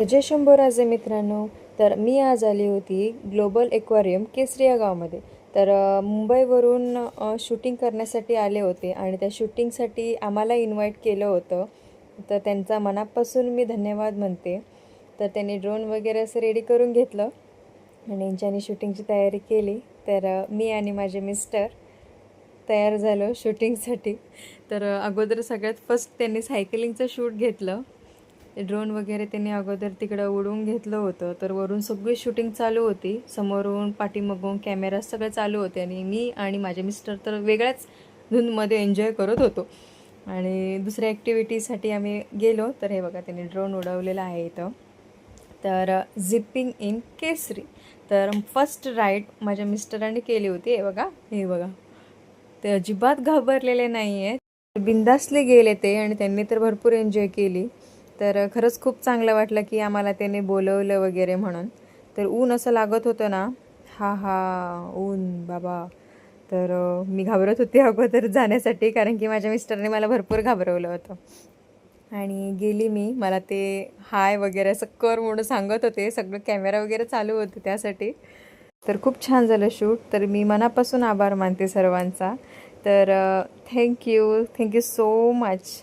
जय शंभूराजे मित्रांनो. तर मी आज आली होती ग्लोबल एक्वेरियम केसरी या गावामध्ये. तर मुंबईवरून शूटिंग करण्यासाठी आले होते आणि त्या शूटिंगसाठी आम्हाला इन्व्हाइट केलं होतं. तर त्यांचा मनापासून मी धन्यवाद म्हणते. तर त्यांनी ड्रोन वगैरे असं रेडी करून घेतलं आणि यांच्यानी शूटिंगची तयारी केली. तर मी आणि माझे मिस्टर तयार झालो शूटिंगसाठी. तर अगोदर सगळ्यात फर्स्ट त्यांनी सायकलिंगचं शूट घेतलं. ड्रोन वगैरे त्यांनी अगोदर तिकडं उडवून घेतलं होतं. तर वरून सगळी शूटिंग चालू होती, समोरून पाठीमागून कॅमेरा सगळं चालू होते आणि मी आणि माझे मिस्टर तर वेगळ्याच धुनमध्ये एन्जॉय करत होतो. आणि दुसऱ्या ॲक्टिव्हिटीसाठी आम्ही गेलो. तर हे बघा त्यांनी ड्रोन उडवलेला आहे इथं. तर झिपिंग इन केसरी. तर फर्स्ट राईड माझ्या मिस्टरांनी केली होती. हे बघा ते अजिबात घाबरलेले नाही आहेत, बिंदासले गेले ते आणि त्यांनी तर भरपूर एन्जॉय केली. तर खरंच खूप चांगलं वाटलं की आम्हाला त्याने बोलवलं वगैरे म्हणून. तर ऊन असं लागत होतं ना, ऊन बाबा. तर मी घाबरत होते अगोदर जाण्यासाठी, कारण की माझ्या मिस्टरने मला भरपूर घाबरवलं होतं. आणि गेली मी. मला ते हाय वगैरे असं कर म्हणून सांगत होते. सगळं कॅमेरा वगैरे चालू होते त्यासाठी. तर खूप छान झालं शूट. तर मी मनापासून आभार मानते सर्वांचा. तर थँक्यू सो मच.